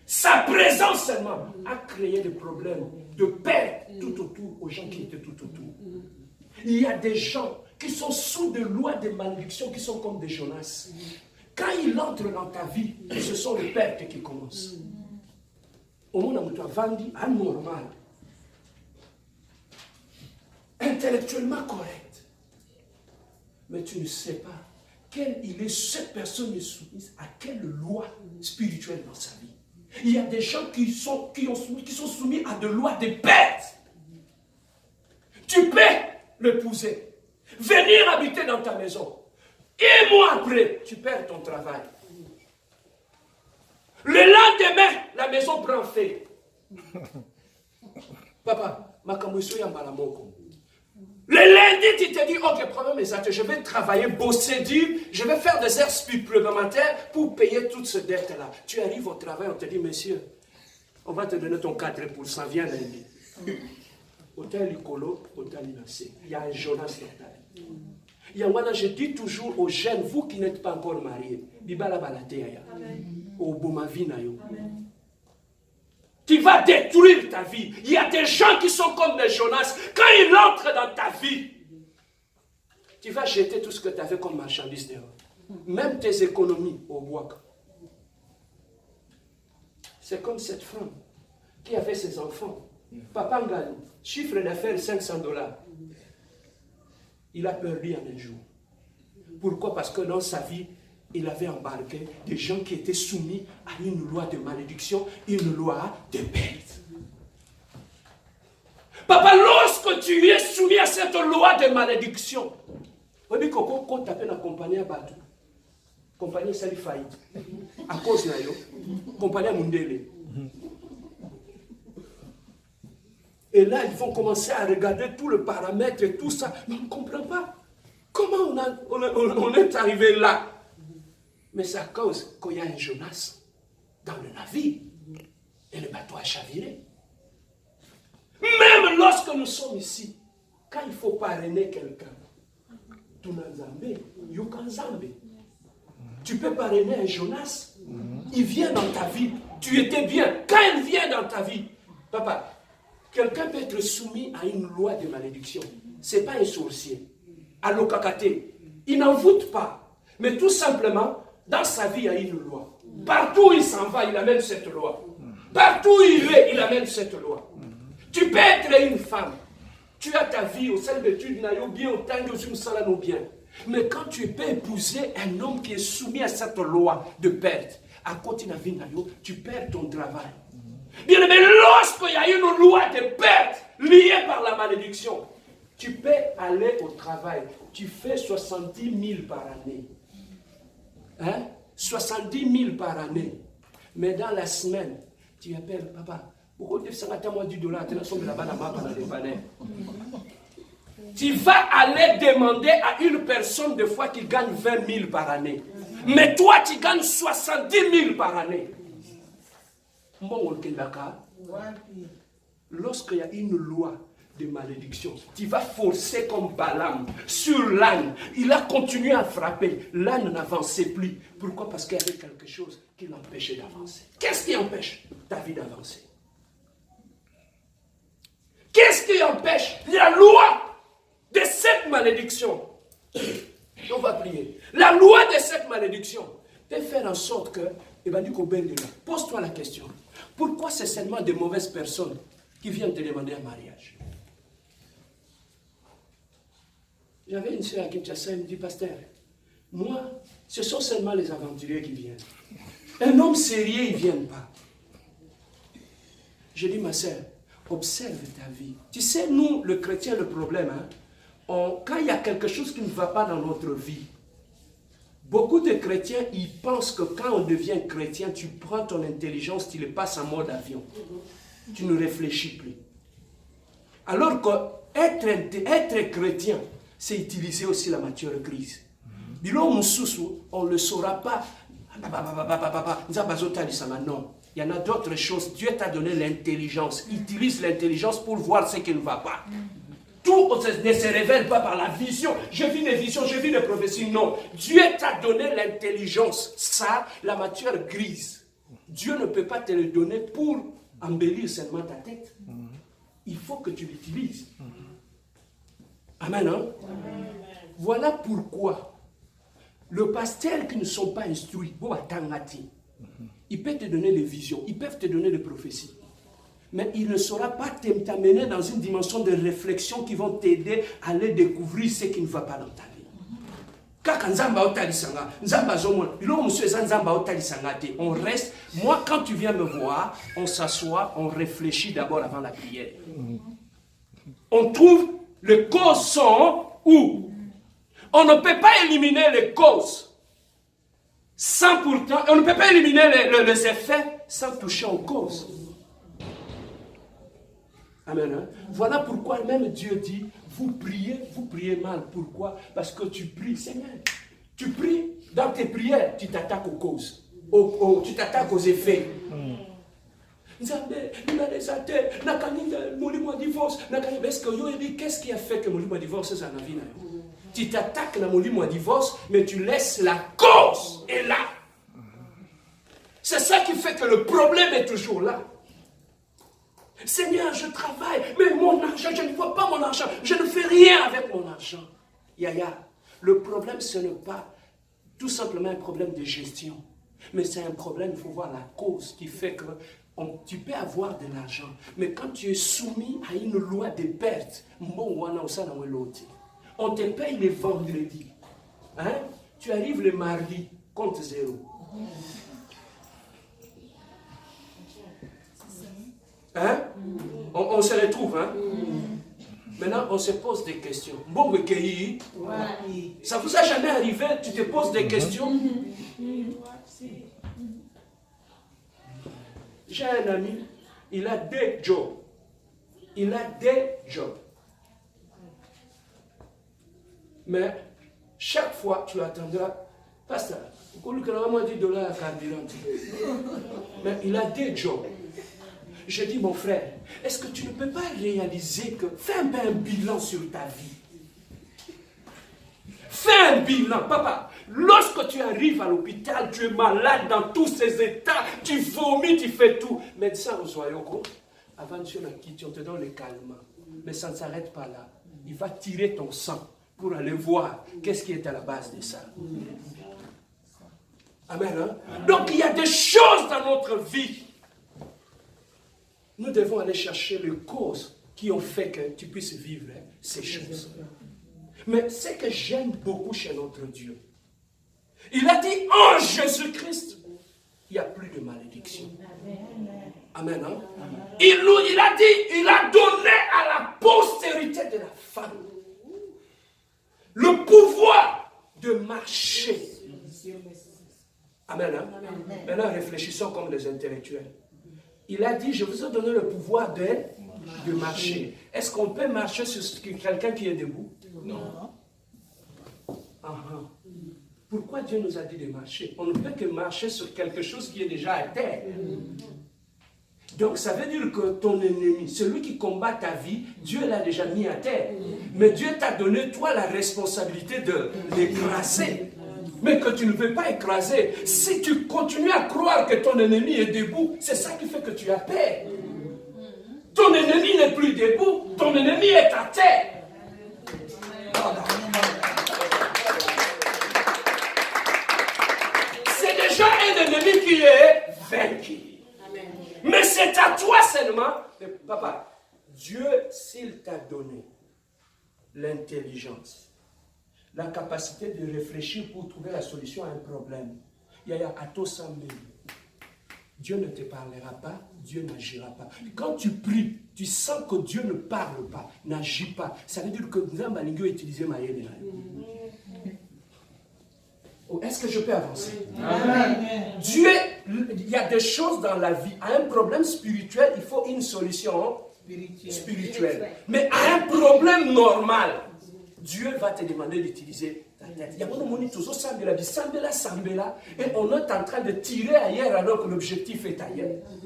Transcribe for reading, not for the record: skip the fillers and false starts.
Sa présence seulement a créé des problèmes de perte tout autour aux gens qui étaient tout autour. Il y a des gens qui sont sous des lois de malédiction qui sont comme des Jonas. Quand il entre dans ta vie, ce sont les pertes qui commencent. Au moment où tu as vendu anormal, intellectuellement correct, mais tu ne sais pas cette personne est soumise à quelle loi spirituelle dans sa vie. Il y a des gens qui sont soumis à des lois de perte. Tu peux l'épouser, venir habiter dans ta maison. Et mois après, tu perds ton travail. Le lendemain, la maison prend feu. Papa, ma kamuso ya malamoko. Le lundi, tu te dis, ok, prends mes actes, je vais travailler, bosser dur, je vais faire des heures supplémentaires pour payer toute cette dette-là. Tu arrives au travail, on te dit, monsieur, on va te donner ton 4%, viens lundi. Autant l'icolo, autant l'inassé. Il y a un Jonas dans ta vie. Il y a moi, je dis toujours aux jeunes, vous qui n'êtes pas encore mariés, bibala balateya, au bomavinayo. Tu vas détruire ta vie. Il y a des gens qui sont comme des Jonas. Quand ils entrent dans ta vie, tu vas jeter tout ce que tu avais comme marchandise dehors. Même tes économies au bois. C'est comme cette femme qui avait ses enfants. Papa Ngali, chiffre d'affaires $500. Il a perdu en un jour. Pourquoi? Parce que dans sa vie, il avait embarqué des gens qui étaient soumis à une loi de malédiction, une loi de perte. Papa, lorsque tu es soumis à cette loi de malédiction, on dit que quand tu appelles la compagnie à Batou, compagnie Sali faillite, à cause de la compagnie Mundele. Et là, ils vont commencer à regarder tout le paramètre et tout ça. Mais on ne comprend pas. Comment on est arrivé là? Mais c'est à cause qu'il y a un Jonas dans le navire et le bateau a chaviré. Même lorsque nous sommes ici, quand il faut parrainer quelqu'un, tu peux parrainer un Jonas. Il vient dans ta vie. Tu étais bien. Quand il vient dans ta vie, papa, quelqu'un peut être soumis à une loi de malédiction. Ce n'est pas un sorcier. À l'okakate, il n'en voûte pas. Mais tout simplement, dans sa vie, il y a une loi. Partout où il s'en va, il amène cette loi. Partout où il est, il amène cette loi. Tu peux être une femme. Tu as ta vie au sein de tu n'as bien autant que tu me bien. Mais quand tu peux épouser un homme qui est soumis à cette loi de perte, à côté de la vie, tu perds ton travail. Bien aimé, lorsqu'il y a une loi de perte liée par la malédiction, tu peux aller au travail. Tu fais 70 000 par année. Hein? 70 000 par année. Mais dans la semaine, tu appelles, papa, pourquoi tu fais $10 tu vas aller demander à une personne des fois qui gagne 20 000 par année. Mais toi, tu gagnes 70 000 par année. Lorsqu'il y a une loi de malédiction, tu vas forcer comme Balaam sur l'âne. Il a continué à frapper. L'âne n'avançait plus. Pourquoi? Parce qu'il y avait quelque chose qui l'empêchait d'avancer. Qu'est-ce qui empêche ta vie d'avancer? Qu'est-ce qui empêche la loi de cette malédiction? On va prier. La loi de cette malédiction peut faire en sorte que, pose-toi la question. Pourquoi c'est seulement de mauvaises personnes qui viennent te demander un mariage? J'avais une soeur à Kinshasa, elle me dit, pasteur, moi, ce sont seulement les aventuriers qui viennent. Un homme sérieux, il ne vient pas. Je dis, ma soeur, observe ta vie. Tu sais, nous, le chrétien, le problème, quand il y a quelque chose qui ne va pas dans notre vie, beaucoup de chrétiens, ils pensent que quand on devient chrétien, tu prends ton intelligence, tu le passes en mode avion. Tu ne réfléchis plus. Alors qu'être chrétien, c'est utiliser aussi la matière grise. On ne le saura pas. Non. Il y en a d'autres choses. Dieu t'a donné l'intelligence. Utilise l'intelligence pour voir ce qui ne va pas. Tout ne se révèle pas par la vision. Je vis des visions, je vis des prophéties. Non. Dieu t'a donné l'intelligence. Ça, la matière grise. Dieu ne peut pas te le donner pour embellir seulement ta tête. Il faut que tu l'utilises. Amen, hein? Voilà pourquoi le pasteur qui ne sont pas instruits, il peut te donner des visions, ils peuvent te donner des prophéties. Mais il ne saura pas t'amener dans une dimension de réflexion qui vont t'aider à aller découvrir ce qui ne va pas dans ta vie. On reste, moi quand tu viens me voir, on s'assoit, on réfléchit d'abord avant la prière. On trouve les causes sont où? On ne peut pas éliminer les causes sans pourtant, on ne peut pas éliminer les effets sans toucher aux causes. Amen. Hein? Voilà pourquoi même Dieu dit, vous priez mal. Pourquoi? Parce que tu pries, Seigneur. Tu pries, dans tes prières, tu t'attaques aux causes. Tu t'attaques aux effets. Qu'est-ce qui a fait que mon divorce ça n'a vie? Tu t'attaques dans mon divorce, mais tu laisses la cause est là. C'est ça qui fait que le problème est toujours là. Seigneur, je travaille, mais mon argent, je ne vois pas mon argent. Je ne fais rien avec mon argent. Yaya, le problème, ce n'est pas tout simplement un problème de gestion. Mais c'est un problème, il faut voir la cause qui fait que tu peux avoir de l'argent. Mais quand tu es soumis à une loi de perte, on te paye les vendredis. Hein? Tu arrives le mardi, compte zéro. Hein? On se retrouve, hein? Maintenant, on se pose des questions. Bon, ça vous a jamais arrivé? Tu te poses des questions? J'ai un ami, il a des jobs. Mais chaque fois, tu attendras, pasteur, $10 à carburant. Mais il a des jobs. Je dis, mon frère, est-ce que tu ne peux pas réaliser que... Fais un peu un bilan sur ta vie. Fais un bilan, papa. Lorsque tu arrives à l'hôpital, tu es malade dans tous ces états, tu vomis, tu fais tout. Médecin, avant de on te donne le calmant. Mais ça ne s'arrête pas là. Il va tirer ton sang pour aller voir qu'est-ce qui est à la base de ça. Amen. Hein? Donc il y a des choses dans notre vie. Nous devons aller chercher les causes qui ont fait que tu puisses vivre ces choses. Mais ce que j'aime beaucoup chez notre Dieu, il a dit, en Jésus-Christ, il n'y a plus de malédiction. Amen. Hein? Il a dit, il a donné à la postérité de la femme le pouvoir de marcher. Amen. Hein? Maintenant, réfléchissons comme des intellectuels. Il a dit, je vous ai donné le pouvoir de marcher. Est-ce qu'on peut marcher sur quelqu'un qui est debout? Non. Pourquoi Dieu nous a dit de marcher? On ne peut que marcher sur quelque chose qui est déjà à terre. Donc ça veut dire que ton ennemi, celui qui combat ta vie, Dieu l'a déjà mis à terre. Mais Dieu t'a donné, toi, la responsabilité de l'écraser. Mais que tu ne veux pas écraser. Si tu continues à croire que ton ennemi est debout, c'est ça qui fait que tu as peur. Ton ennemi n'est plus debout, ton ennemi est à terre. C'est déjà un ennemi qui est vaincu. Mais c'est à toi seulement. Papa, Dieu, s'il t'a donné l'intelligence, la capacité de réfléchir pour trouver la solution à un problème, Dieu ne te parlera pas, Dieu n'agira pas. Quand tu pries, tu sens que Dieu ne parle pas, n'agit pas. Ça veut dire que vous avez utilisé ma haine. Est-ce que je peux avancer? Amen. Dieu, il y a des choses dans la vie. À un problème spirituel, il faut une solution spirituelle. Mais à un problème normal, Dieu va te demander d'utiliser ta tête. Il y a toujours sambela, et on est en train de tirer ailleurs alors que l'objectif est ailleurs.